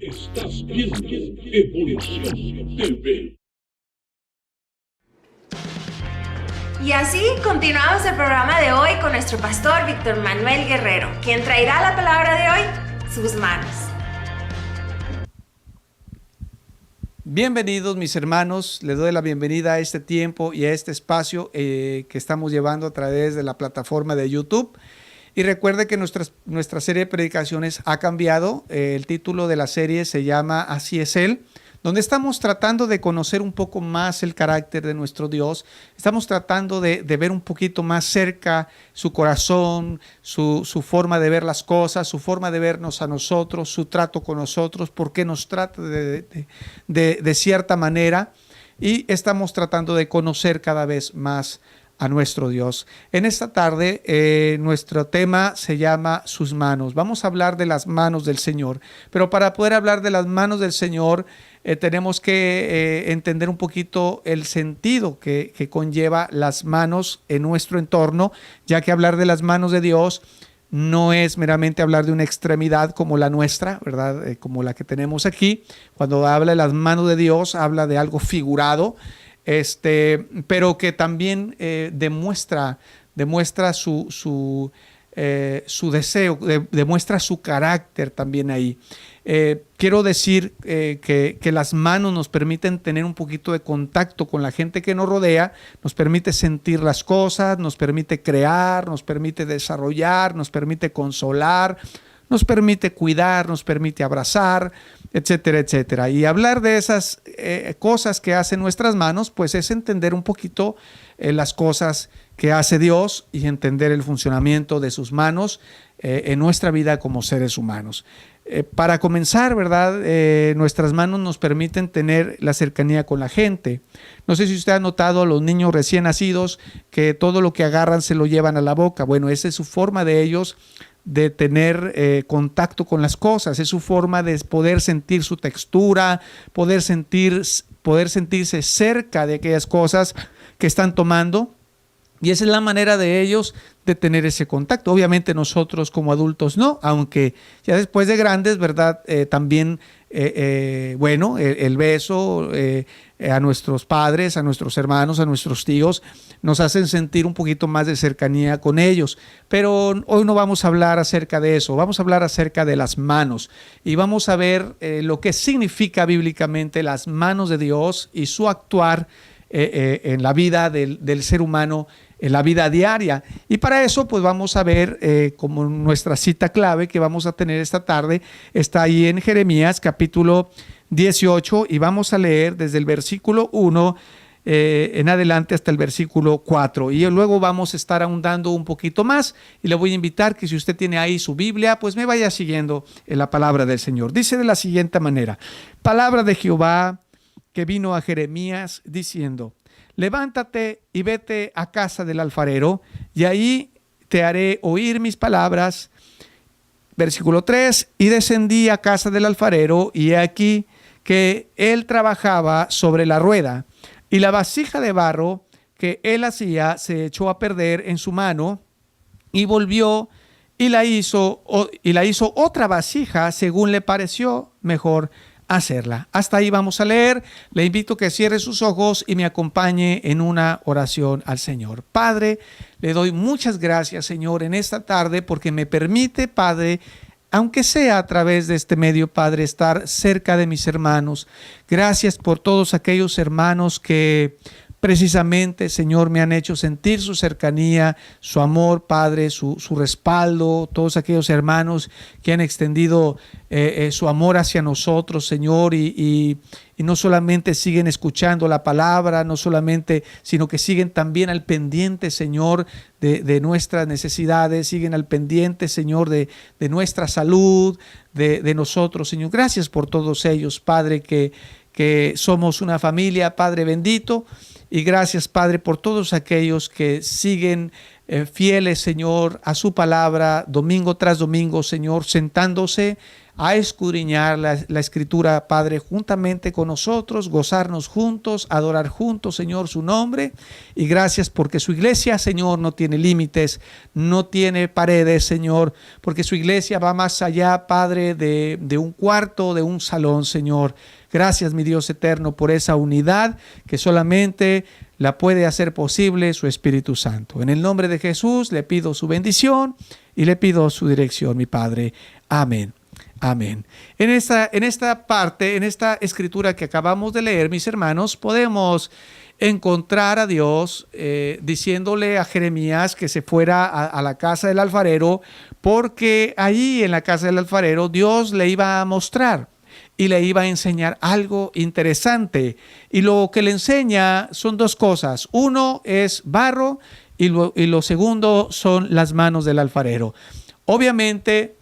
Estás viendo Evolución TV. Y así continuamos el programa de hoy con nuestro pastor Víctor Manuel Guerrero, quien traerá la palabra de hoy, sus manos. Bienvenidos mis hermanos, les doy la bienvenida a este tiempo y a este espacio que estamos llevando a través de la plataforma de YouTube. Y recuerde que nuestra serie de predicaciones ha cambiado. El título de la serie se llama Así es Él, donde estamos tratando de conocer un poco más el carácter de nuestro Dios. Estamos tratando de ver un poquito más cerca su corazón, su forma de ver las cosas, su forma de vernos a nosotros, su trato con nosotros, por qué nos trata de cierta manera. Y estamos tratando de conocer cada vez más a nuestro Dios. En esta tarde nuestro tema se llama sus manos. Vamos a hablar de las manos del Señor, pero para poder hablar de las manos del Señor tenemos que entender un poquito el sentido que conlleva las manos en nuestro entorno, ya que hablar de las manos de Dios no es meramente hablar de una extremidad como la nuestra, ¿verdad? Como la que tenemos aquí. Cuando habla de las manos de Dios, habla de algo figurado, pero que también demuestra su deseo, demuestra su carácter también ahí. Quiero decir que las manos nos permiten tener un poquito de contacto con la gente que nos rodea, nos permite sentir las cosas, nos permite crear, nos permite desarrollar, nos permite consolar, nos permite cuidar, nos permite abrazar, etcétera, etcétera. Y hablar de esas cosas que hacen nuestras manos, pues es entender un poquito las cosas que hace Dios y entender el funcionamiento de sus manos en nuestra vida como seres humanos. Para comenzar, ¿verdad? Nuestras manos nos permiten tener la cercanía con la gente. No sé si usted ha notado a los niños recién nacidos que todo lo que agarran se lo llevan a la boca. Bueno, esa es su forma de ellos de tener contacto con las cosas, es su forma de poder sentir su textura, poder sentirse cerca de aquellas cosas que están tomando, y esa es la manera de ellos de tener ese contacto. Obviamente nosotros como adultos no, aunque ya después de grandes, ¿verdad? También, bueno, el beso a nuestros padres, a nuestros hermanos, a nuestros tíos, nos hacen sentir un poquito más de cercanía con ellos. Pero hoy no vamos a hablar acerca de eso, vamos a hablar acerca de las manos y vamos a ver lo que significa bíblicamente las manos de Dios y su actuar en la vida del ser humano, en la vida diaria. Y para eso pues vamos a ver como nuestra cita clave que vamos a tener esta tarde está ahí en Jeremías capítulo 18 y vamos a leer desde el versículo 1 en adelante hasta el versículo 4 y luego vamos a estar ahondando un poquito más y le voy a invitar que si usted tiene ahí su Biblia pues me vaya siguiendo en la palabra del Señor. Dice de la siguiente manera: palabra de Jehová que vino a Jeremías diciendo: levántate y vete a casa del alfarero, y ahí te haré oír mis palabras. Versículo 3, y descendí a casa del alfarero, y he aquí que él trabajaba sobre la rueda, y la vasija de barro que él hacía se echó a perder en su mano, y volvió y la hizo otra vasija según le pareció mejor hacerla. Hasta ahí vamos a leer. Le invito a que cierre sus ojos y me acompañe en una oración al Señor. Padre, le doy muchas gracias, Señor, en esta tarde porque me permite, Padre, aunque sea a través de este medio, Padre, estar cerca de mis hermanos. Gracias por todos aquellos hermanos que precisamente, Señor, me han hecho sentir su cercanía, su amor, Padre, su respaldo, todos aquellos hermanos que han extendido su amor hacia nosotros, Señor, y no solamente siguen escuchando la palabra, no solamente, sino que siguen también al pendiente, Señor, de nuestras necesidades, siguen al pendiente, Señor, de nuestra salud, de nosotros, Señor. Gracias por todos ellos, Padre, que somos una familia, Padre bendito. Y gracias, Padre, por todos aquellos que siguen fieles, Señor, a su palabra, domingo tras domingo, Señor, sentándose a escudriñar la Escritura, Padre, juntamente con nosotros, gozarnos juntos, adorar juntos, Señor, su nombre. Y gracias porque su iglesia, Señor, no tiene límites, no tiene paredes, Señor, porque su iglesia va más allá, Padre, de un cuarto, de un salón, Señor. Gracias, mi Dios eterno, por esa unidad que solamente la puede hacer posible su Espíritu Santo. En el nombre de Jesús le pido su bendición y le pido su dirección, mi Padre. Amén. Amén. En esta parte, en esta escritura que acabamos de leer, mis hermanos, podemos encontrar a Dios diciéndole a Jeremías que se fuera a la casa del alfarero, porque allí en la casa del alfarero Dios le iba a mostrar y le iba a enseñar algo interesante. Y lo que le enseña son dos cosas. Uno es barro y lo segundo son las manos del alfarero. Obviamente,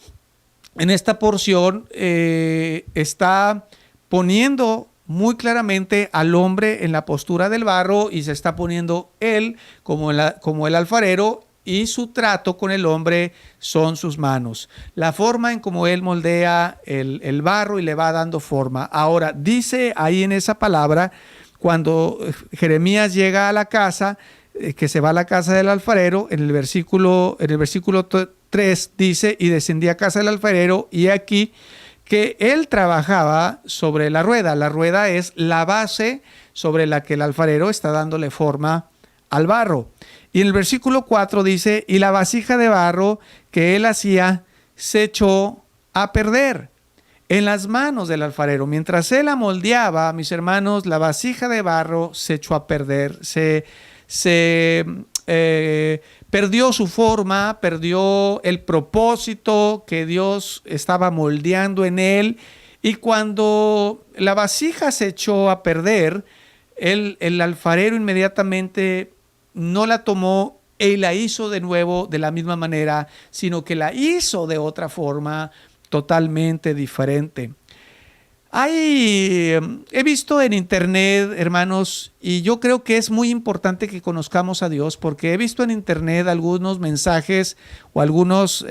en esta porción está poniendo muy claramente al hombre en la postura del barro y se está poniendo él como el alfarero, y su trato con el hombre son sus manos. La forma en cómo él moldea el barro y le va dando forma. Ahora, dice ahí en esa palabra, cuando Jeremías llega a la casa, que se va a la casa del alfarero, en el versículo 3 dice, y descendí a casa del alfarero, y aquí que él trabajaba sobre la rueda. La rueda es la base sobre la que el alfarero está dándole forma al barro. Y en el versículo 4 dice, y la vasija de barro que él hacía se echó a perder en las manos del alfarero. Mientras él la moldeaba, mis hermanos, la vasija de barro se echó a perder, perdió su forma, perdió el propósito que Dios estaba moldeando en él. Y cuando la vasija se echó a perder, el alfarero inmediatamente no la tomó y la hizo de nuevo de la misma manera, sino que la hizo de otra forma totalmente diferente. He visto en internet, hermanos, y yo creo que es muy importante que conozcamos a Dios, porque he visto en internet algunos mensajes o algunos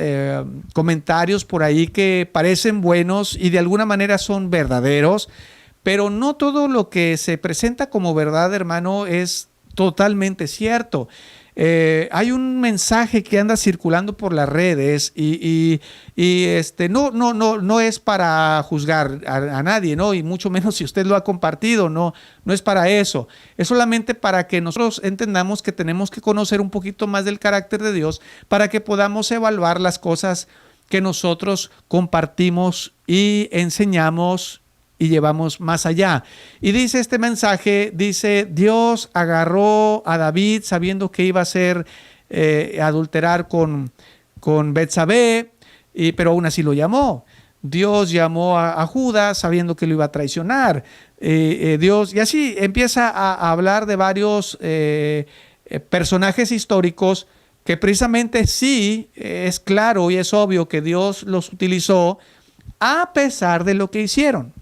comentarios por ahí que parecen buenos y de alguna manera son verdaderos, pero no todo lo que se presenta como verdad, hermano, es totalmente cierto. Hay un mensaje que anda circulando por las redes y no es para juzgar a nadie, ¿no? Y mucho menos si usted lo ha compartido, no es para eso. Es solamente para que nosotros entendamos que tenemos que conocer un poquito más del carácter de Dios para que podamos evaluar las cosas que nosotros compartimos y enseñamos y llevamos más allá. Y dice este mensaje, dice, Dios agarró a David sabiendo que iba a ser adulterar con Betsabé, pero aún así lo llamó. Dios llamó a Judas sabiendo que lo iba a traicionar. Dios, y así empieza a hablar de varios personajes históricos que precisamente sí es claro y es obvio que Dios los utilizó a pesar de lo que hicieron.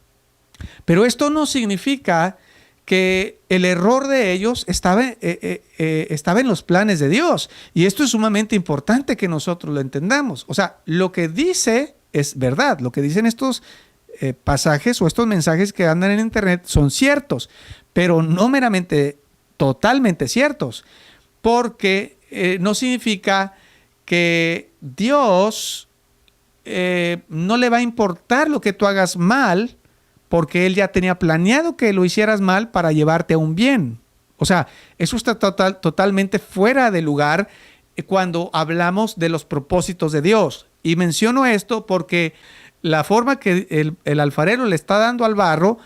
Pero esto no significa que el error de ellos estaba en los planes de Dios. Y esto es sumamente importante que nosotros lo entendamos. O sea, lo que dice es verdad. Lo que dicen estos pasajes o estos mensajes que andan en internet son ciertos, pero no meramente totalmente ciertos. Porque no significa que Dios no le va a importar lo que tú hagas mal, porque Él ya tenía planeado que lo hicieras mal para llevarte a un bien. O sea, eso está totalmente fuera de lugar cuando hablamos de los propósitos de Dios. Y menciono esto porque la forma que el alfarero le está dando al barro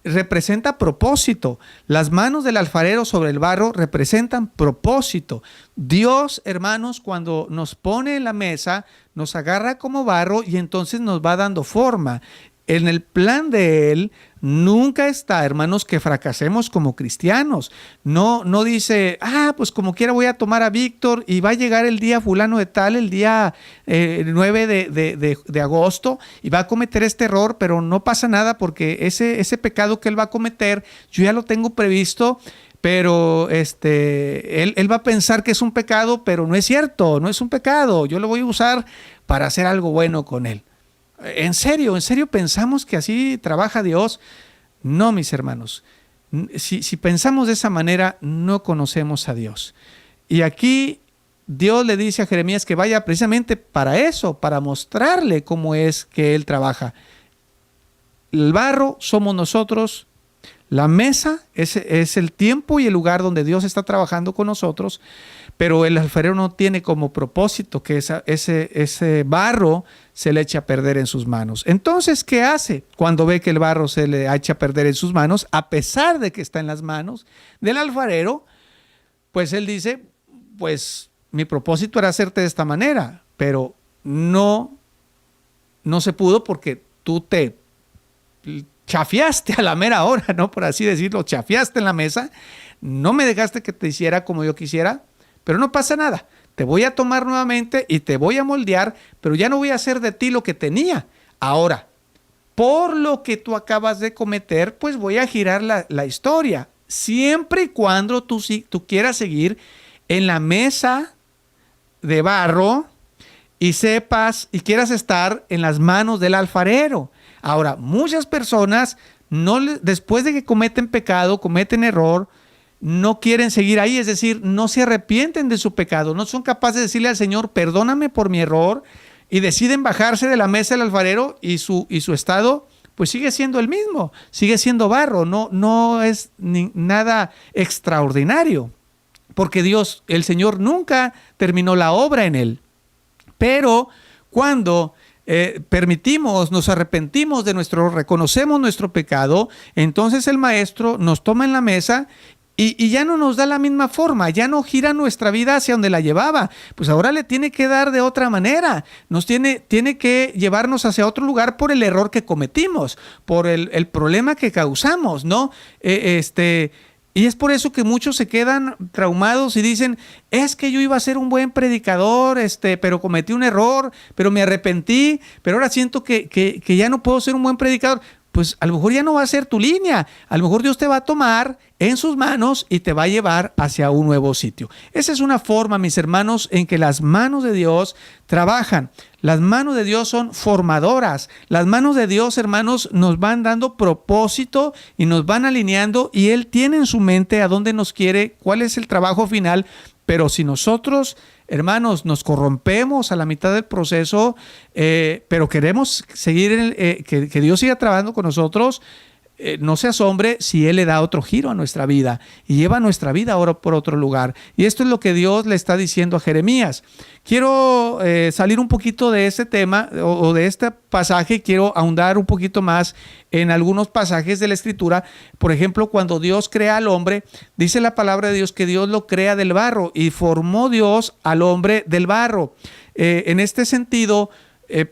representa propósito. Las manos del alfarero sobre el barro representan propósito. Dios, hermanos, cuando nos pone en la mesa, nos agarra como barro y entonces nos va dando forma. En el plan de Él nunca está, hermanos, que fracasemos como cristianos. No dice, pues como quiera voy a tomar a Víctor y va a llegar el día fulano de tal, el día 9 de agosto, y va a cometer este error, pero no pasa nada porque ese pecado que él va a cometer, yo ya lo tengo previsto, pero él va a pensar que es un pecado, pero no es cierto, no es un pecado. Yo lo voy a usar para hacer algo bueno con él. ¿En serio pensamos que así trabaja Dios? No, mis hermanos. Si pensamos de esa manera, no conocemos a Dios. Y aquí Dios le dice a Jeremías que vaya precisamente para eso, para mostrarle cómo es que Él trabaja. El barro somos nosotros, la mesa es el tiempo y el lugar donde Dios está trabajando con nosotros, pero el alfarero no tiene como propósito que ese barro se le eche a perder en sus manos. Entonces, ¿qué hace cuando ve que el barro se le echa a perder en sus manos, a pesar de que está en las manos del alfarero? Pues él dice, pues mi propósito era hacerte de esta manera, pero no se pudo porque tú te chafiaste a la mera hora, ¿no? Por así decirlo, chafiaste en la mesa, no me dejaste que te hiciera como yo quisiera, pero no pasa nada. Te voy a tomar nuevamente y te voy a moldear, pero ya no voy a hacer de ti lo que tenía. Ahora, por lo que tú acabas de cometer, pues voy a girar la historia, siempre y cuando tú quieras seguir en la mesa de barro y sepas y quieras estar en las manos del alfarero. Ahora, muchas personas, después de que cometen pecado, cometen error, no quieren seguir ahí, es decir, no se arrepienten de su pecado, no son capaces de decirle al Señor, perdóname por mi error, y deciden bajarse de la mesa del alfarero y su estado pues sigue siendo el mismo, sigue siendo barro, no es nada extraordinario, porque Dios, el Señor, nunca terminó la obra en él. Pero cuando nos arrepentimos de reconocemos nuestro pecado, entonces el Maestro nos toma en la mesa y ya no nos da la misma forma, ya no gira nuestra vida hacia donde la llevaba, pues ahora le tiene que dar de otra manera, tiene que llevarnos hacia otro lugar por el error que cometimos, por el problema que causamos, ¿no? Y es por eso que muchos se quedan traumados y dicen, es que yo iba a ser un buen predicador, pero cometí un error, pero me arrepentí, pero ahora siento que ya no puedo ser un buen predicador. Pues a lo mejor ya no va a ser tu línea, a lo mejor Dios te va a tomar en sus manos y te va a llevar hacia un nuevo sitio. Esa es una forma, mis hermanos, en que las manos de Dios trabajan. Las manos de Dios son formadoras. Las manos de Dios, hermanos, nos van dando propósito y nos van alineando, y Él tiene en su mente a dónde nos quiere, cuál es el trabajo final. Pero si nosotros, hermanos, nos corrompemos a la mitad del proceso, pero queremos seguir, que Dios siga trabajando con nosotros, no se asombre si Él le da otro giro a nuestra vida y lleva nuestra vida ahora por otro lugar. Y esto es lo que Dios le está diciendo a Jeremías. Quiero salir un poquito de este tema o de este pasaje, quiero ahondar un poquito más en algunos pasajes de la Escritura. Por ejemplo, cuando Dios crea al hombre, dice la palabra de Dios que Dios lo crea del barro y formó Dios al hombre del barro. En este sentido,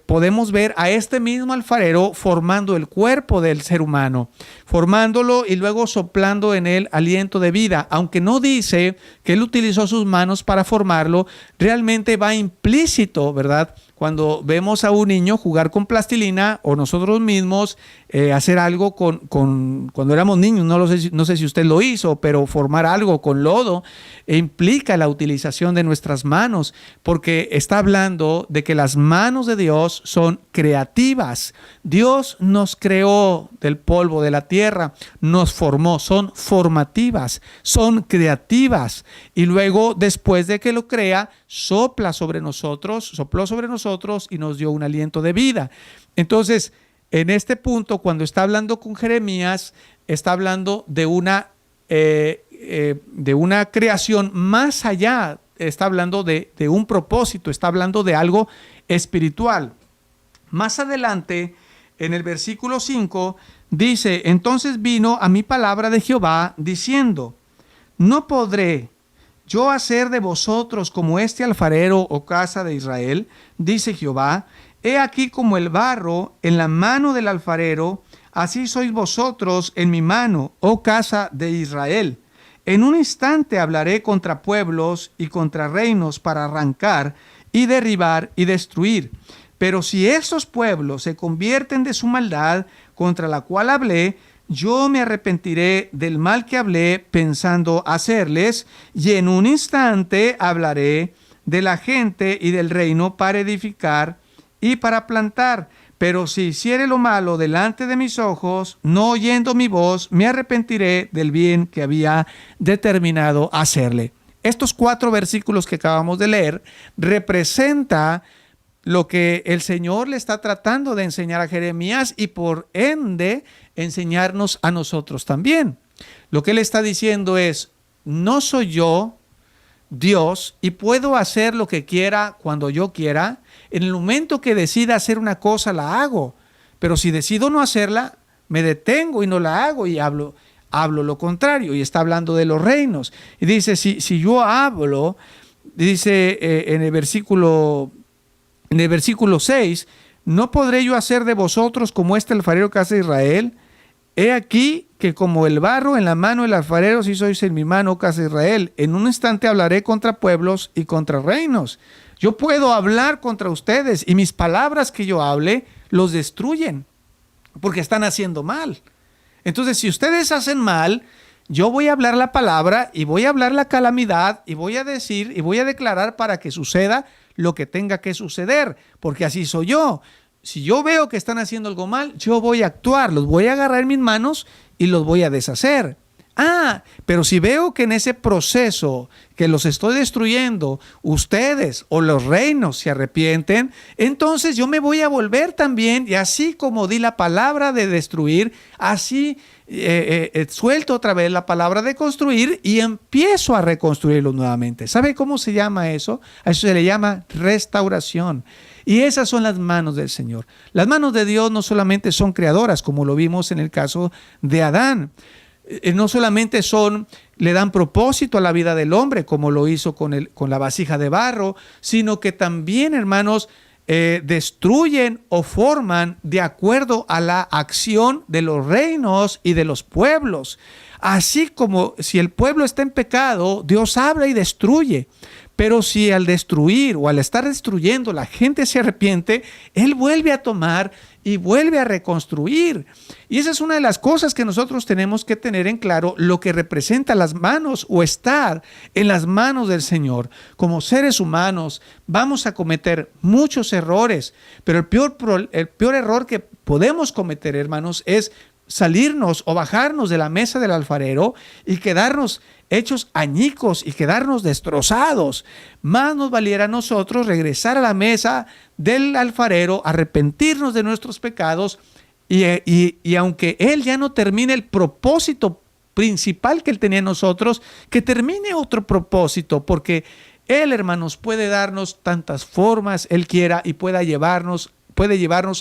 podemos ver a este mismo alfarero formando el cuerpo del ser humano, formándolo y luego soplando en él aliento de vida. Aunque no dice que él utilizó sus manos para formarlo, realmente va implícito, ¿verdad? Cuando vemos a un niño jugar con plastilina o nosotros mismos hacer algo cuando éramos niños, no sé si usted lo hizo, pero formar algo con lodo implica la utilización de nuestras manos, porque está hablando de que las manos de Dios son creativas. Dios nos creó del polvo de la tierra, nos formó, son formativas, son creativas, y luego después de que lo crea, sopló sobre nosotros y nos dio un aliento de vida. Entonces, en este punto, cuando está hablando con Jeremías, está hablando de una creación más allá, está hablando de un propósito, está hablando de algo espiritual. Más adelante, en el versículo 5, dice, entonces vino a mí palabra de Jehová diciendo, no podré yo hacer de vosotros como este alfarero, o casa de Israel, dice Jehová, he aquí como el barro en la mano del alfarero, así sois vosotros en mi mano, oh casa de Israel. En un instante hablaré contra pueblos y contra reinos para arrancar y derribar y destruir. Pero si estos pueblos se convierten de su maldad contra la cual hablé, yo me arrepentiré del mal que hablé pensando hacerles, y en un instante hablaré de la gente y del reino para edificar y para plantar, Pero si hiciere lo malo delante de mis ojos, no oyendo mi voz, me arrepentiré del bien que había determinado hacerle. Estos 4 versículos que acabamos de leer representa lo que el Señor le está tratando de enseñar a Jeremías y por ende enseñarnos a nosotros también. Lo que él está diciendo es, no soy yo Dios y puedo hacer lo que quiera cuando yo quiera. En el momento que decida hacer una cosa la hago, pero si decido no hacerla, me detengo y no la hago y hablo lo contrario. Y está hablando de los reinos. Y dice, si yo hablo, dice en el versículo 6, ¿no podré yo hacer de vosotros como este alfarero que hace Israel? He aquí que como el barro en la mano del alfarero, si sois en mi mano, casa de Israel. En un instante hablaré contra pueblos y contra reinos. Yo puedo hablar contra ustedes y mis palabras que yo hable los destruyen porque están haciendo mal. Entonces, si ustedes hacen mal, yo voy a hablar la palabra y voy a hablar la calamidad y voy a decir y voy a declarar para que suceda lo que tenga que suceder, porque así soy yo. Si yo veo que están haciendo algo mal, yo voy a actuar, los voy a agarrar en mis manos y los voy a deshacer. Pero si veo que en ese proceso que los estoy destruyendo, ustedes o los reinos se arrepienten, entonces yo me voy a volver también y así como di la palabra de destruir, así suelto otra vez la palabra de construir y empiezo a reconstruirlo nuevamente. ¿Sabe cómo se llama eso? A eso se le llama restauración. Y esas son las manos del Señor. Las manos de Dios no solamente son creadoras, como lo vimos en el caso de Adán. No solamente le dan propósito a la vida del hombre, como lo hizo con la vasija de barro, sino que también, hermanos, destruyen o forman de acuerdo a la acción de los reinos y de los pueblos. Así como si el pueblo está en pecado, Dios habla y destruye. Pero si al destruir o al estar destruyendo la gente se arrepiente, Él vuelve a tomar y vuelve a reconstruir. Y esa es una de las cosas que nosotros tenemos que tener en claro, lo que representa las manos o estar en las manos del Señor. Como seres humanos vamos a cometer muchos errores, pero el peor error que podemos cometer, hermanos, es salirnos o bajarnos de la mesa del alfarero y quedarnos hechos añicos y quedarnos destrozados. Más nos valiera a nosotros regresar a la mesa del alfarero, arrepentirnos de nuestros pecados y aunque Él ya no termine el propósito principal que Él tenía en nosotros, que termine otro propósito, porque Él, hermanos, puede darnos tantas formas Él quiera y puede llevarnos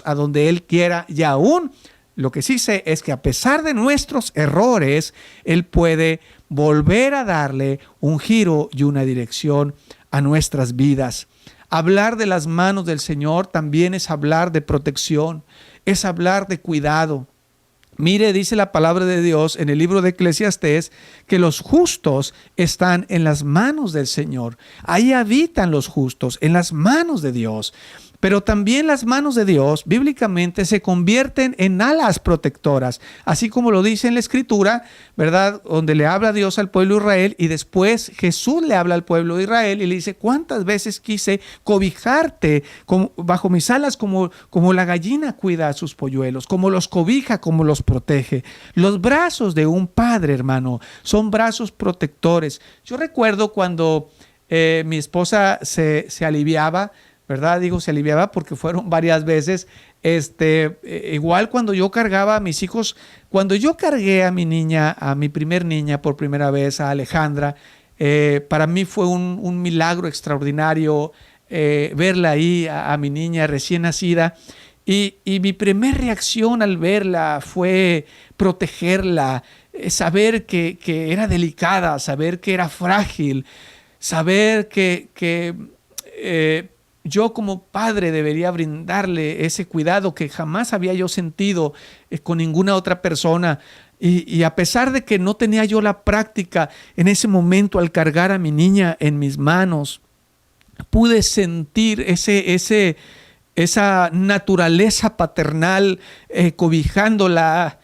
a donde Él quiera, y aún lo que sí sé es que a pesar de nuestros errores, Él puede volver a darle un giro y una dirección a nuestras vidas. Hablar de las manos del Señor también es hablar de protección, es hablar de cuidado. Mire, dice la palabra de Dios en el libro de Eclesiastés que los justos están en las manos del Señor. Ahí habitan los justos, en las manos de Dios. Pero también las manos de Dios bíblicamente se convierten en alas protectoras, así como lo dice en la Escritura, ¿verdad? Donde le habla Dios al pueblo de Israel y después Jesús le habla al pueblo de Israel y le dice, ¿cuántas veces quise cobijarte bajo mis alas como la gallina cuida a sus polluelos, como los cobija, como los protege? Los brazos de un padre, hermano, son brazos protectores. Yo recuerdo cuando mi esposa se aliviaba, ¿verdad? Digo, se aliviaba porque fueron varias veces. Igual cuando yo cargaba a mis hijos, cuando yo cargué a mi primer niña por primera vez, a Alejandra, para mí fue un milagro extraordinario verla ahí, a mi niña recién nacida. Y mi primera reacción al verla fue protegerla, saber que era delicada, saber que era frágil, saber que yo como padre debería brindarle ese cuidado que jamás había yo sentido con ninguna otra persona. Y a pesar de que no tenía yo la práctica en ese momento al cargar a mi niña en mis manos, pude sentir ese esa naturaleza paternal, cobijándola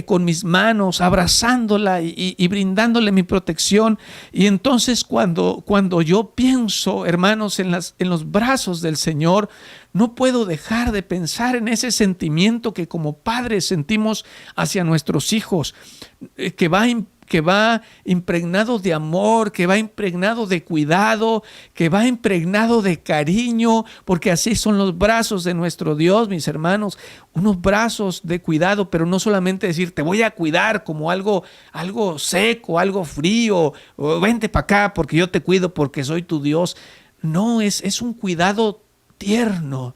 con mis manos, abrazándola y brindándole mi protección. Y entonces cuando yo pienso, hermanos, en los brazos del Señor, no puedo dejar de pensar en ese sentimiento que como padres sentimos hacia nuestros hijos, que va impregnado de amor, que va impregnado de cuidado, que va impregnado de cariño, porque así son los brazos de nuestro Dios, mis hermanos, unos brazos de cuidado, pero no solamente decir te voy a cuidar como algo seco, algo frío, o vente para acá porque yo te cuido porque soy tu Dios. No, es un cuidado tierno,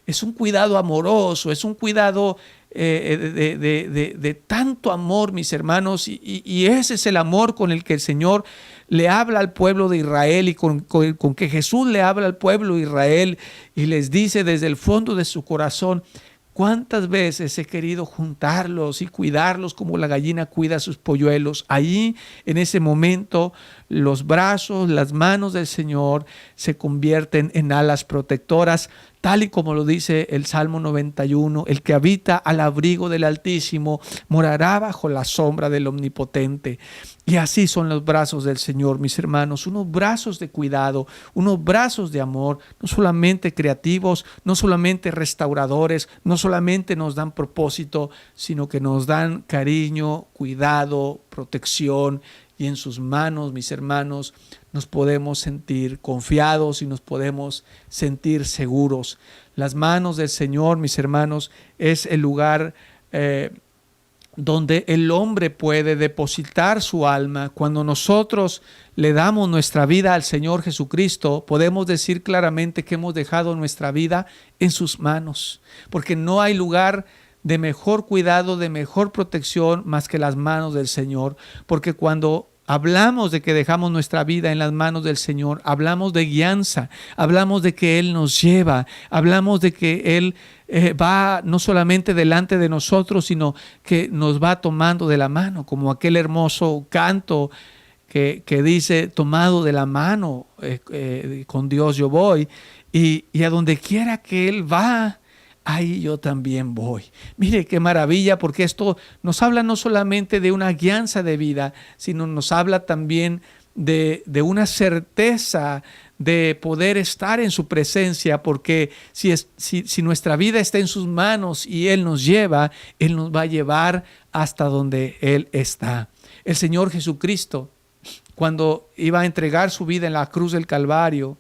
es un cuidado amoroso, es un cuidado de tanto amor, mis hermanos, y ese es el amor con el que el Señor le habla al pueblo de Israel y con que Jesús le habla al pueblo de Israel y les dice desde el fondo de su corazón: ¿cuántas veces he querido juntarlos y cuidarlos como la gallina cuida a sus polluelos? Allí, en ese momento, los brazos, las manos del Señor se convierten en alas protectoras, tal y como lo dice el Salmo 91, el que habita al abrigo del Altísimo morará bajo la sombra del Omnipotente. Y así son los brazos del Señor, mis hermanos, unos brazos de cuidado, unos brazos de amor, no solamente creativos, no solamente restauradores, no solamente nos dan propósito, sino que nos dan cariño, cuidado, protección. Y en sus manos, mis hermanos, nos podemos sentir confiados y nos podemos sentir seguros. Las manos del Señor, mis hermanos, es el lugar donde el hombre puede depositar su alma. Cuando nosotros le damos nuestra vida al Señor Jesucristo, podemos decir claramente que hemos dejado nuestra vida en sus manos, porque no hay lugar de mejor cuidado, de mejor protección más que las manos del Señor, porque cuando hablamos de que dejamos nuestra vida en las manos del Señor, hablamos de guianza, hablamos de que Él nos lleva, hablamos de que Él va no solamente delante de nosotros, sino que nos va tomando de la mano, como aquel hermoso canto que dice: tomado de la mano, con Dios yo voy, y a donde quiera que Él va, ahí yo también voy. Mire qué maravilla, porque esto nos habla no solamente de una guianza de vida, sino nos habla también de una certeza de poder estar en su presencia, porque si nuestra vida está en sus manos y Él nos lleva, Él nos va a llevar hasta donde Él está. El Señor Jesucristo, cuando iba a entregar su vida en la cruz del Calvario,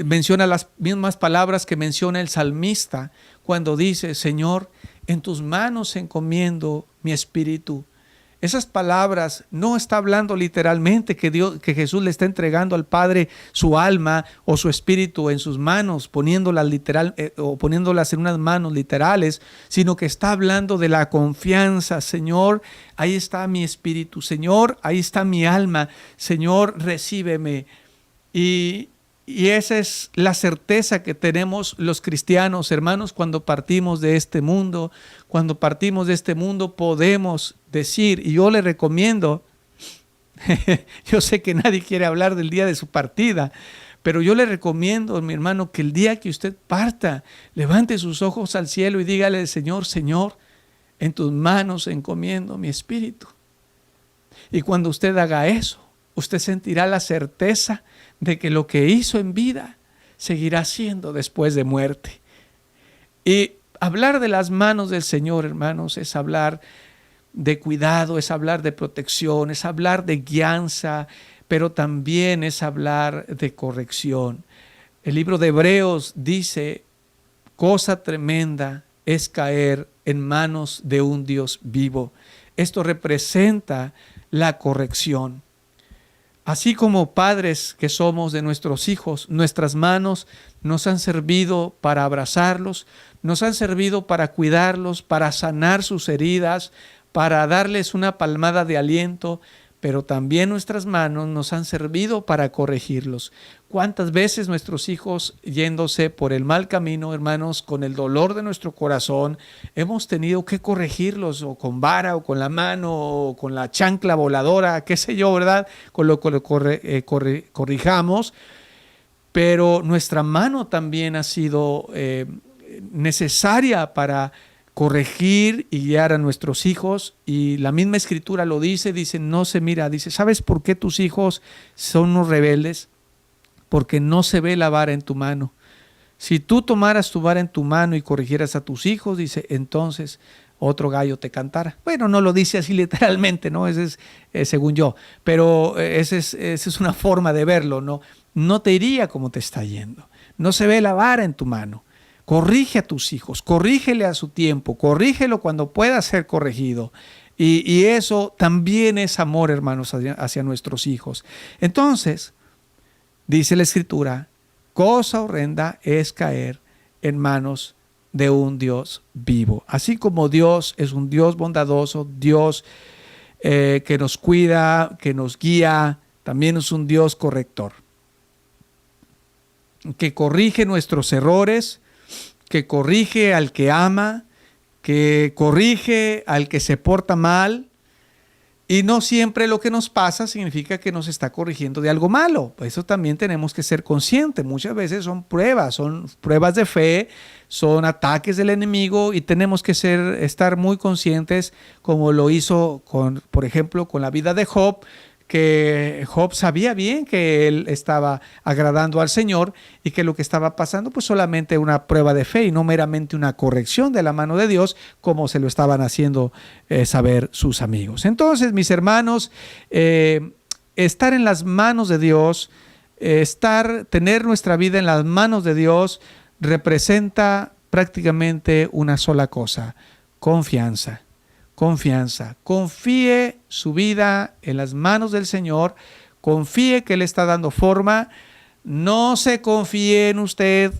menciona las mismas palabras que menciona el salmista cuando dice: Señor, en tus manos encomiendo mi espíritu. Esas palabras no está hablando literalmente que Jesús le está entregando al Padre su alma o su espíritu en sus manos, poniéndolas o poniéndolas en unas manos literales, sino que está hablando de la confianza. Señor, ahí está mi espíritu. Señor, ahí está mi alma. Señor, recíbeme. Y esa es la certeza que tenemos los cristianos, hermanos, cuando partimos de este mundo. Cuando partimos de este mundo podemos decir, y yo le recomiendo, yo sé que nadie quiere hablar del día de su partida, pero yo le recomiendo, mi hermano, que el día que usted parta, levante sus ojos al cielo y dígale al Señor: Señor, en tus manos encomiendo mi espíritu. Y cuando usted haga eso, usted sentirá la certeza de que lo que hizo en vida seguirá haciendo después de muerte. Y hablar de las manos del Señor, hermanos, es hablar de cuidado, es hablar de protección, es hablar de guianza, pero también es hablar de corrección. El libro de Hebreos dice: cosa tremenda es caer en manos de un Dios vivo. Esto representa la corrección. Así como padres que somos de nuestros hijos, nuestras manos nos han servido para abrazarlos, nos han servido para cuidarlos, para sanar sus heridas, para darles una palmada de aliento, pero también nuestras manos nos han servido para corregirlos. ¿Cuántas veces nuestros hijos, yéndose por el mal camino, hermanos, con el dolor de nuestro corazón, hemos tenido que corregirlos, o con vara, o con la mano, o con la chancla voladora, qué sé yo, ¿verdad? Con lo que corrijamos. pero nuestra mano también ha sido necesaria para corregir y guiar a nuestros hijos, y la misma escritura lo dice, no se mira, dice, ¿sabes por qué tus hijos son unos rebeldes? Porque no se ve la vara en tu mano. Si tú tomaras tu vara en tu mano y corrigieras a tus hijos, dice, entonces otro gallo te cantara. Bueno, no lo dice así literalmente, ¿no? Ese es según yo, pero esa es una forma de verlo, ¿no? No te iría como te está yendo. No se ve la vara en tu mano. Corrige a tus hijos, corrígele a su tiempo, corrígelo cuando pueda ser corregido. Y eso también es amor, hermanos, hacia nuestros hijos. Entonces, dice la Escritura, cosa horrenda es caer en manos de un Dios vivo. Así como Dios es un Dios bondadoso, Dios que nos cuida, que nos guía, también es un Dios corrector, que corrige nuestros errores, que corrige al que ama, que corrige al que se porta mal, y no siempre lo que nos pasa significa que nos está corrigiendo de algo malo. Eso también tenemos que ser conscientes. Muchas veces son pruebas de fe, son ataques del enemigo, y tenemos que estar muy conscientes, como lo hizo por ejemplo, con la vida de Job, que Job sabía bien que él estaba agradando al Señor y que lo que estaba pasando pues solamente una prueba de fe y no meramente una corrección de la mano de Dios, como se lo estaban haciendo saber sus amigos. Entonces, mis hermanos, estar en las manos de Dios, tener nuestra vida en las manos de Dios, representa prácticamente una sola cosa: confianza. Confianza. Confíe su vida en las manos del Señor, confíe que Él está dando forma, no se confíe en usted,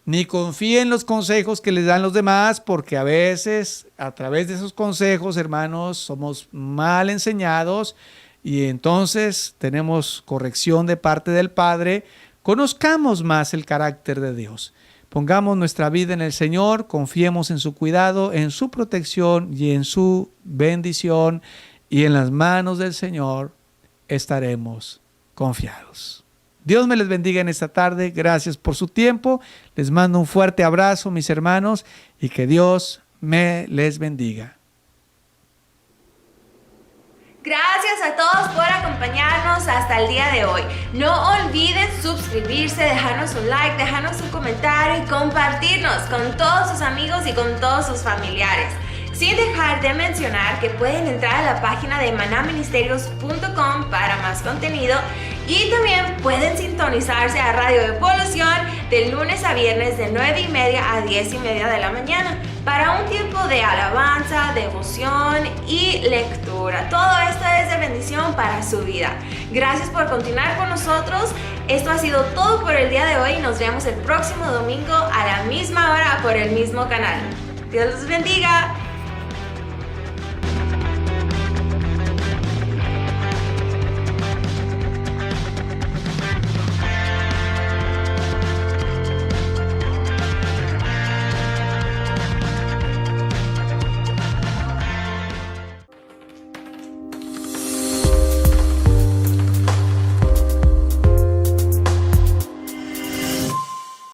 ni confíe en los consejos que les dan los demás, porque a veces a través de esos consejos, hermanos, somos mal enseñados y entonces tenemos corrección de parte del Padre. Conozcamos más el carácter de Dios. Pongamos nuestra vida en el Señor, confiemos en su cuidado, en su protección y en su bendición, y en las manos del Señor estaremos confiados. Dios me les bendiga en esta tarde. Gracias por su tiempo. Les mando un fuerte abrazo, mis hermanos, y que Dios me les bendiga. Gracias a todos por acompañarnos hasta el día de hoy. No olviden suscribirse, dejarnos un like, dejarnos un comentario y compartirnos con todos sus amigos y con todos sus familiares. Sin dejar de mencionar que pueden entrar a la página de manaministerios.com para más contenido, y también pueden sintonizarse a Radio Evolución de lunes a viernes de 9:30 a 10:30 de la mañana para un tiempo de alabanza, devoción y lectura. Todo esto es de bendición para su vida. Gracias por continuar con nosotros. Esto ha sido todo por el día de hoy. Nos vemos el próximo domingo a la misma hora por el mismo canal. Dios los bendiga.